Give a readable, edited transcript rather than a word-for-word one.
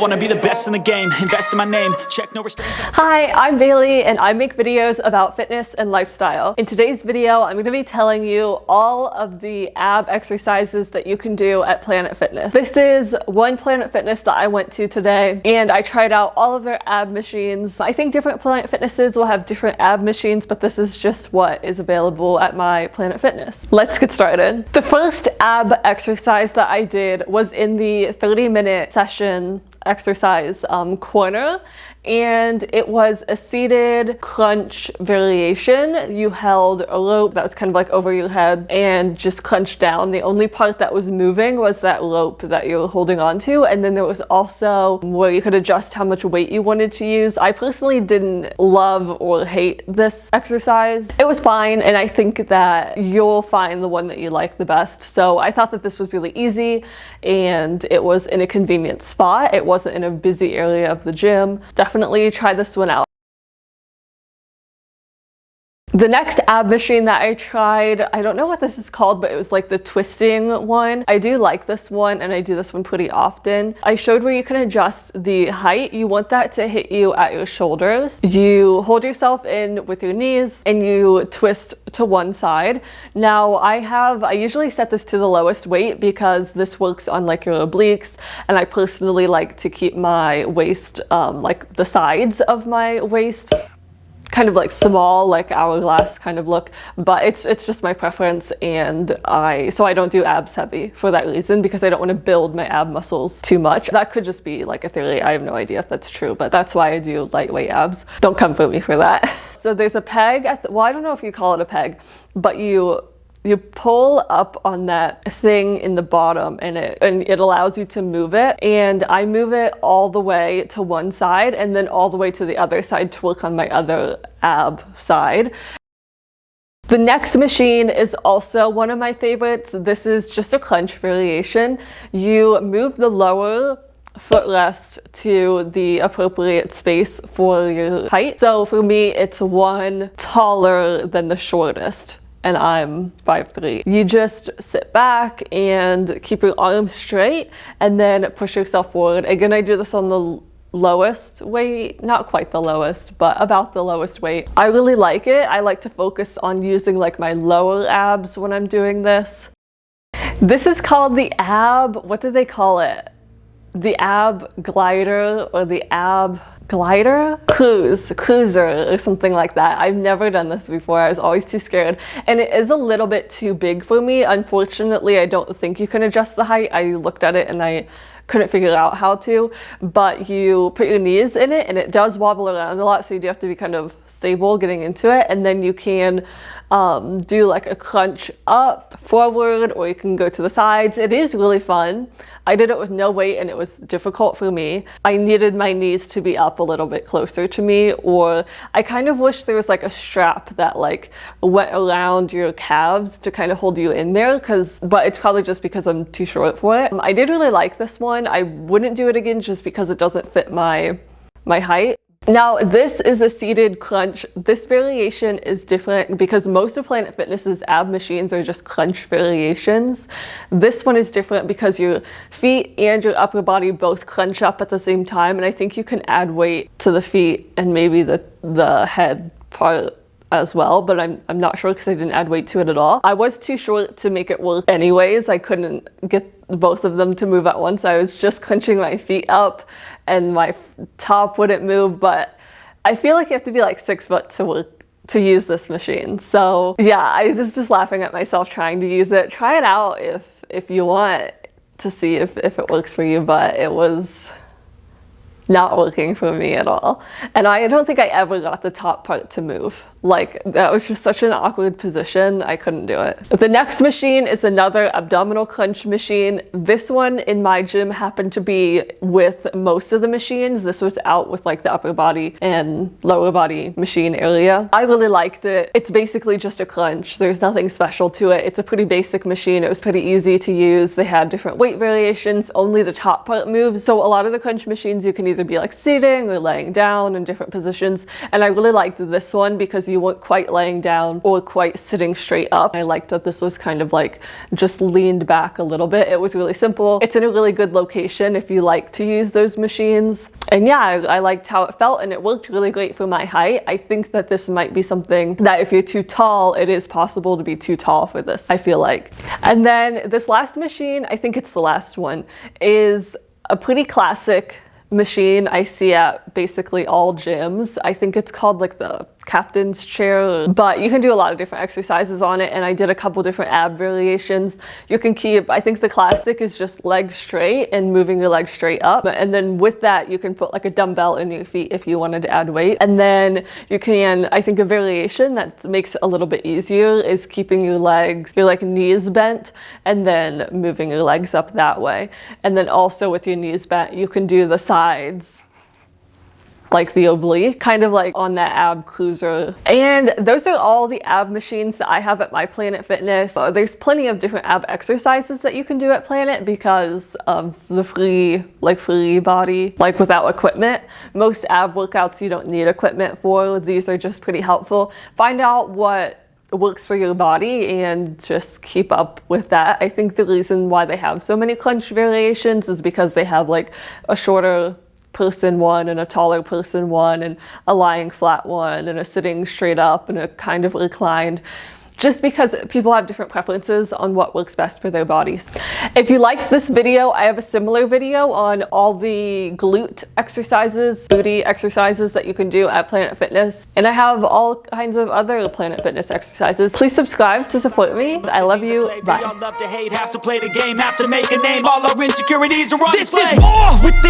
wanna be the best in the game, invest in my name, check no restraints. Hi, I'm Bailey and I make videos about fitness and lifestyle. In today's video, I'm gonna be telling you all of the ab exercises that you can do at Planet Fitness. This is one Planet Fitness that I went to today and I tried out all of their ab machines. I think different Planet Fitnesses will have different ab machines, but this is just what is available at my Planet Fitness. Let's get started. The first ab exercise that I did was in the 30-minute session exercise corner, and it was a seated crunch variation. You held a rope that was kind of like over your head and just crunched down. The only part that was moving was that rope that you were holding on to, and then there was also where you could adjust how much weight you wanted to use. I personally didn't love or hate this exercise. It was fine, and I think that you'll find the one that you like the best. So I thought that this was really easy and it was in a convenient spot. It wasn't in a busy area of the gym. Definitely try this one out. The next ab machine that I tried, I don't know what this is called, but it was like the twisting one. I do like this one and I do this one pretty often. I showed where you can adjust the height. You want that to hit you at your shoulders. You hold yourself in with your knees and you twist to one side. Now I usually set this to the lowest weight because this works on like your obliques, and I personally like to keep my waist, like the sides of my waist, kind of like small, like hourglass kind of look, but it's just my preference, and so I don't do abs heavy for that reason, because I don't want to build my ab muscles too much. That could just be like a theory. I have no idea if that's true, but that's why I do lightweight abs. Don't come for me for that. So there's a peg at well, I don't know if you call it a peg, but you pull up on that thing in the bottom, and it allows you to move it, and I move it all the way to one side and then all the way to the other side to work on my other ab side. The next machine is also one of my favorites. This is just a crunch variation. You move the lower footrest to the appropriate space for your height. So for me, it's one taller than the shortest, and I'm 5'3". You just sit back and keep your arms straight and then push yourself forward. Again, I do this on the lowest weight, not quite the lowest, but about the lowest weight. I really like it. I like to focus on using like my lower abs when I'm doing this. This is called the ab, what do they call it? The ab glider or the ab glider? Cruiser or something like that. I've never done this before. I was always too scared, and it is a little bit too big for me. Unfortunately, I don't think you can adjust the height. I looked at it and I couldn't figure out how to, but you put your knees in it and it does wobble around a lot, so you do have to be kind of stable getting into it, and then you can do like a crunch up forward, or you can go to the sides. It is really fun. I did it with no weight and it was difficult for me. I needed my knees to be up a little bit closer to me, or I kind of wish there was like a strap that like went around your calves to kind of hold you in there, but it's probably just because I'm too short for it. I did really like this one. I wouldn't do it again just because it doesn't fit my height. Now, this is a seated crunch. This variation is different because most of Planet Fitness's ab machines are just crunch variations. This one is different because your feet and your upper body both crunch up at the same time, and I think you can add weight to the feet and maybe the head part as well, but I'm not sure because I didn't add weight to it at all. I was too short to make it work anyways. I couldn't get both of them to move at once. I was just crunching my feet up and my top wouldn't move, but I feel like you have to be like 6 foot to use this machine. So yeah, I was just laughing at myself trying to use it. Try it out if you want to see if it works for you, but it was not working for me at all. And I don't think I ever got the top part to move. Like, that was just such an awkward position. I couldn't do it. The next machine is another abdominal crunch machine. This one in my gym happened to be with most of the machines. This was out with like the upper body and lower body machine area. I really liked it. It's basically just a crunch. There's nothing special to it. It's a pretty basic machine. It was pretty easy to use. They had different weight variations. Only the top part moves. So a lot of the crunch machines you can either either be like sitting or laying down in different positions. And I really liked this one because you weren't quite laying down or quite sitting straight up. I liked that this was kind of like just leaned back a little bit. It was really simple. It's in a really good location if you like to use those machines. And yeah, I liked how it felt, and it worked really great for my height. I think that this might be something that if you're too tall, it is possible to be too tall for this, I feel like. And then this last machine, I think it's the last one, is a pretty classic machine I see at basically all gyms. I think it's called like the captain's chair, but you can do a lot of different exercises on it, and I did a couple different ab variations. You can keep, I think the classic is just legs straight and moving your legs straight up, and then with that you can put like a dumbbell in your feet if you wanted to add weight. And then you can, I think a variation that makes it a little bit easier is keeping your legs, your like knees bent, and then moving your legs up that way. And then also with your knees bent, you can do the sides, like the oblique, kind of like on that ab cruiser. And those are all the ab machines that I have at my Planet Fitness. There's plenty of different ab exercises that you can do at Planet because of the free body, like without equipment. Most ab workouts you don't need equipment for. These are just pretty helpful. Find out what works for your body and just keep up with that. I think the reason why they have so many crunch variations is because they have like a shorter person one and a taller person one and a lying flat one and a sitting straight up and a kind of reclined, just because people have different preferences on what works best for their bodies. If you like this video, I have a similar video on all the glute exercises, booty exercises that you can do at Planet Fitness. And I have all kinds of other Planet Fitness exercises. Please subscribe to support me. I love you. Bye. Love to hate, have to play the game, have to make a name. All our insecurities are on display. This is war with the